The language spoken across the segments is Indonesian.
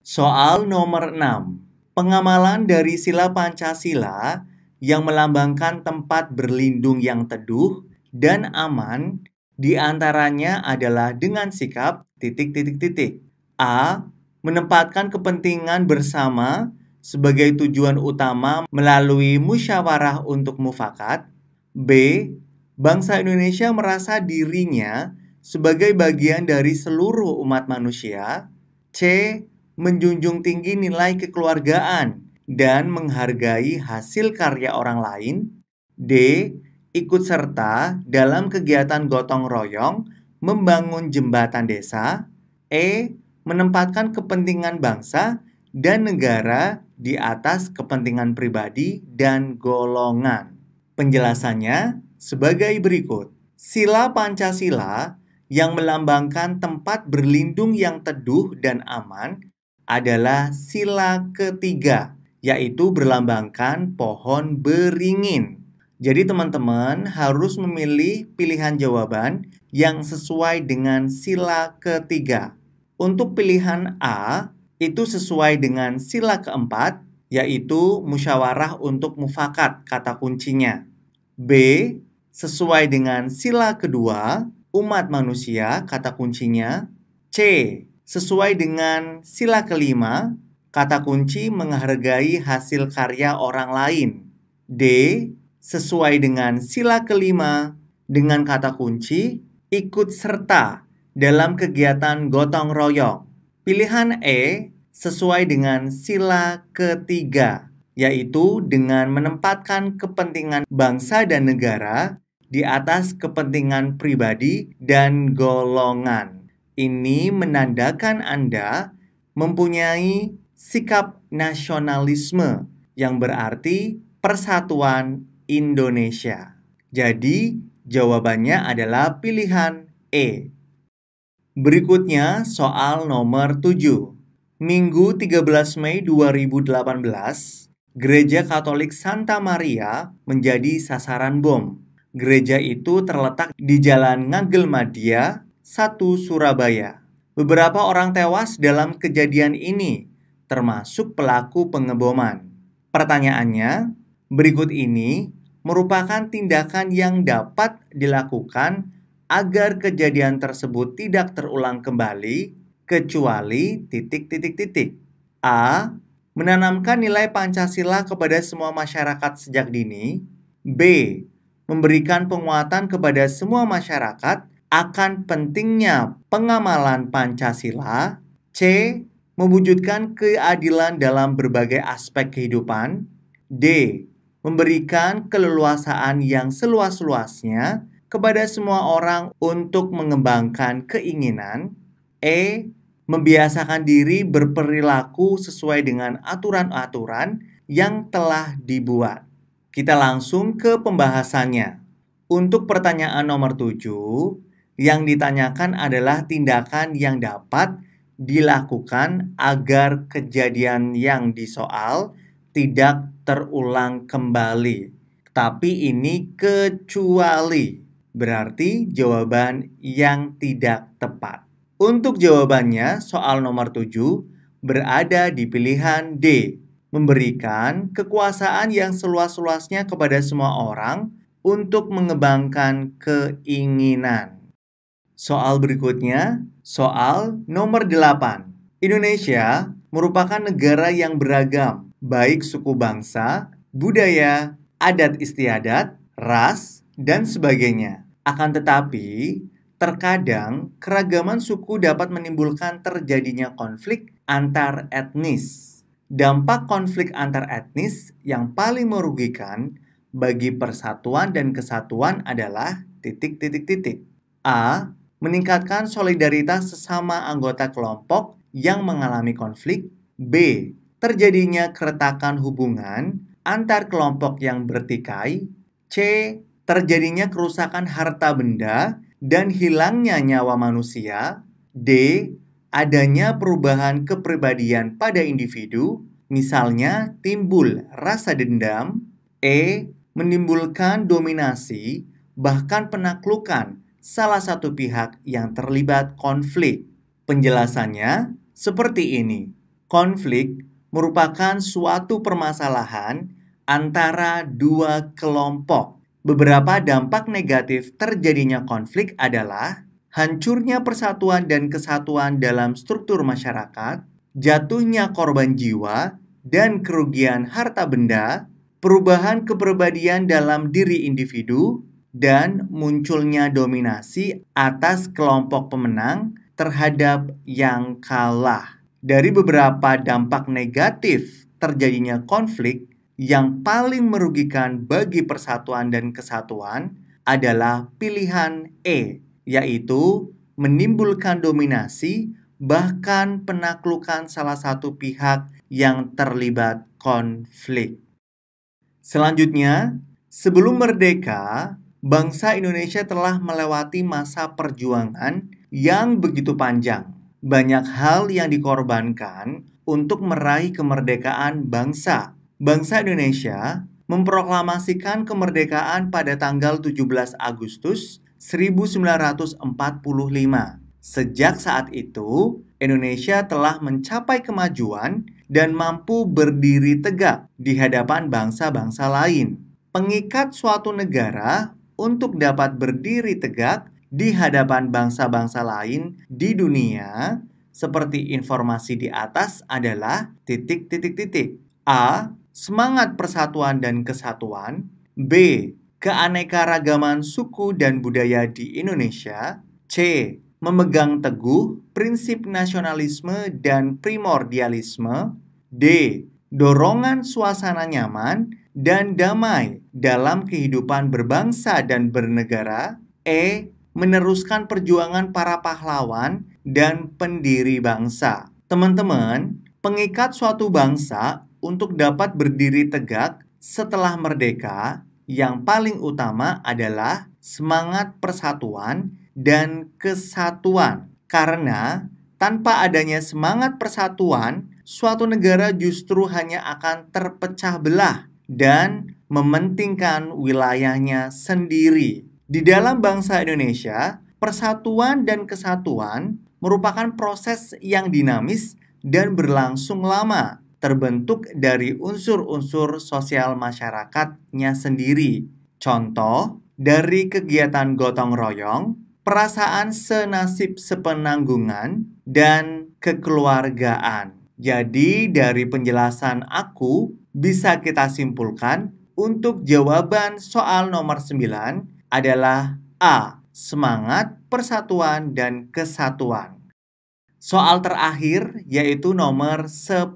Soal nomor 6. Pengamalan dari sila Pancasila yang melambangkan tempat berlindung yang teduh dan aman diantaranya adalah dengan sikap titik-titik-titik. A. Menempatkan kepentingan bersama sebagai tujuan utama melalui musyawarah untuk mufakat. B. Bangsa Indonesia merasa dirinya sebagai bagian dari seluruh umat manusia. C. Menjunjung tinggi nilai kekeluargaan dan menghargai hasil karya orang lain. D. Ikut serta dalam kegiatan gotong royong membangun jembatan desa. E. Menempatkan kepentingan bangsa dan negara di atas kepentingan pribadi dan golongan. Penjelasannya sebagai berikut. Sila Pancasila yang melambangkan tempat berlindung yang teduh dan aman adalah sila ketiga, yaitu berlambangkan pohon beringin. Jadi teman-teman harus memilih pilihan jawaban yang sesuai dengan sila ketiga. Untuk pilihan A, itu sesuai dengan sila keempat, yaitu musyawarah untuk mufakat, kata kuncinya. B, sesuai dengan sila kedua, umat manusia, kata kuncinya. C, sesuai dengan sila kelima, kata kunci menghargai hasil karya orang lain. D, sesuai dengan sila kelima, dengan kata kunci ikut serta dalam kegiatan gotong royong. Pilihan E, sesuai dengan sila ketiga, yaitu dengan menempatkan kepentingan bangsa dan negara di atas kepentingan pribadi dan golongan. Ini menandakan Anda mempunyai sikap nasionalisme yang berarti persatuan Indonesia. Jadi, jawabannya adalah pilihan E. Berikutnya, soal nomor 7. Minggu 13 Mei 2018, Gereja Katolik Santa Maria menjadi sasaran bom. Gereja itu terletak di Jalan Ngagel Madia, 1 Surabaya. Beberapa orang tewas dalam kejadian ini, termasuk pelaku pengeboman. Pertanyaannya, berikut ini merupakan tindakan yang dapat dilakukan agar kejadian tersebut tidak terulang kembali, kecuali titik-titik-titik. A. Menanamkan nilai Pancasila kepada semua masyarakat sejak dini. B. Memberikan penguatan kepada semua masyarakat akan pentingnya pengamalan Pancasila. C. Mewujudkan keadilan dalam berbagai aspek kehidupan. D. Memberikan keleluasaan yang seluas-luasnya kepada semua orang untuk mengembangkan keinginan. E. Membiasakan diri berperilaku sesuai dengan aturan-aturan yang telah dibuat. Kita langsung ke pembahasannya. Untuk pertanyaan nomor 7, yang ditanyakan adalah tindakan yang dapat dilakukan agar kejadian yang disoal tidak terulang kembali. Tapi ini kecuali, berarti jawaban yang tidak tepat. Untuk jawabannya, soal nomor 7 berada di pilihan D. Memberikan kekuasaan yang seluas-luasnya kepada semua orang untuk mengembangkan keinginan. Soal berikutnya, soal nomor 8. Indonesia merupakan negara yang beragam, baik suku bangsa, budaya, adat istiadat, ras, dan sebagainya. Akan tetapi, terkadang keragaman suku dapat menimbulkan terjadinya konflik antar etnis. Dampak konflik antar etnis yang paling merugikan bagi persatuan dan kesatuan adalah titik-titik-titik. A. Meningkatkan solidaritas sesama anggota kelompok yang mengalami konflik. B. Terjadinya keretakan hubungan antar kelompok yang bertikai. C. Terjadinya kerusakan harta benda dan hilangnya nyawa manusia. D. Adanya perubahan kepribadian pada individu, misalnya timbul rasa dendam. E. Menimbulkan dominasi, bahkan penaklukan salah satu pihak yang terlibat konflik. Penjelasannya seperti ini. Konflik merupakan suatu permasalahan antara dua kelompok. Beberapa dampak negatif terjadinya konflik adalah hancurnya persatuan dan kesatuan dalam struktur masyarakat, jatuhnya korban jiwa dan kerugian harta benda, perubahan kepribadian dalam diri individu, dan munculnya dominasi atas kelompok pemenang terhadap yang kalah. Dari beberapa dampak negatif terjadinya konflik, yang paling merugikan bagi persatuan dan kesatuan adalah pilihan E, yaitu menimbulkan dominasi bahkan penaklukan salah satu pihak yang terlibat konflik. Selanjutnya, sebelum merdeka, bangsa Indonesia telah melewati masa perjuangan yang begitu panjang. Banyak hal yang dikorbankan untuk meraih kemerdekaan bangsa. Bangsa Indonesia memproklamasikan kemerdekaan pada tanggal 17 Agustus 1945. Sejak saat itu, Indonesia telah mencapai kemajuan dan mampu berdiri tegak di hadapan bangsa-bangsa lain. Pengikat suatu negara untuk dapat berdiri tegak di hadapan bangsa-bangsa lain di dunia, seperti informasi di atas adalah titik-titik-titik. A. Semangat persatuan dan kesatuan. B. Keanekaragaman suku dan budaya di Indonesia. C. Memegang teguh prinsip nasionalisme dan primordialisme. D. Dorongan suasana nyaman dan damai dalam kehidupan berbangsa dan bernegara. E. Meneruskan perjuangan para pahlawan dan pendiri bangsa. Teman-teman, pengikat suatu bangsa untuk dapat berdiri tegak setelah merdeka yang paling utama adalah semangat persatuan dan kesatuan. Karena tanpa adanya semangat persatuan, suatu negara justru hanya akan terpecah belah dan mementingkan wilayahnya sendiri. Di dalam bangsa Indonesia, persatuan dan kesatuan merupakan proses yang dinamis dan berlangsung lama, terbentuk dari unsur-unsur sosial masyarakatnya sendiri. Contoh, dari kegiatan gotong royong, perasaan senasib sepenanggungan, dan kekeluargaan. Jadi, dari penjelasan aku, bisa kita simpulkan untuk jawaban soal nomor 9 adalah A. Semangat, persatuan, dan kesatuan. Soal terakhir yaitu nomor 10.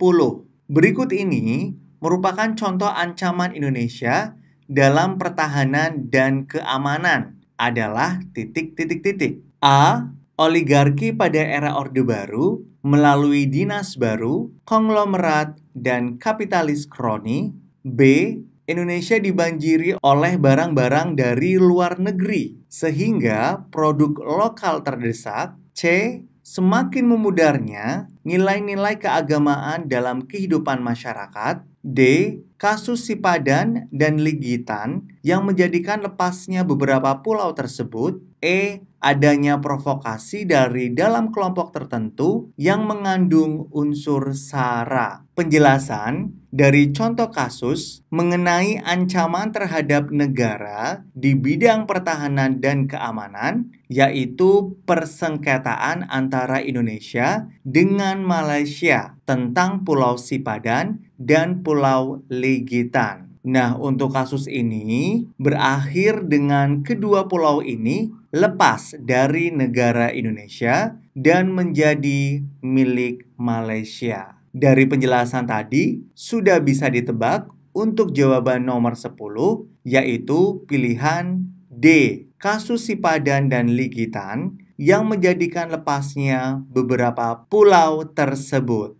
Berikut ini merupakan contoh ancaman Indonesia dalam pertahanan dan keamanan adalah titik-titik-titik. A. Oligarki pada era Orde Baru melalui dinas baru, konglomerat, dan kapitalis kroni. B. Indonesia dibanjiri oleh barang-barang dari luar negeri sehingga produk lokal terdesak. C. Semakin memudarnya nilai-nilai keagamaan dalam kehidupan masyarakat. D. Kasus Sipadan dan Ligitan yang menjadikan lepasnya beberapa pulau tersebut. E. Adanya provokasi dari dalam kelompok tertentu yang mengandung unsur SARA. Penjelasan dari contoh kasus mengenai ancaman terhadap negara di bidang pertahanan dan keamanan, yaitu persengketaan antara Indonesia dengan Malaysia tentang Pulau Sipadan dan Pulau Ligitan. Nah, untuk kasus ini berakhir dengan kedua pulau ini lepas dari negara Indonesia dan menjadi milik Malaysia. Dari penjelasan tadi, sudah bisa ditebak untuk jawaban nomor 10, yaitu pilihan D. Kasus Sipadan dan Ligitan yang menjadikan lepasnya beberapa pulau tersebut.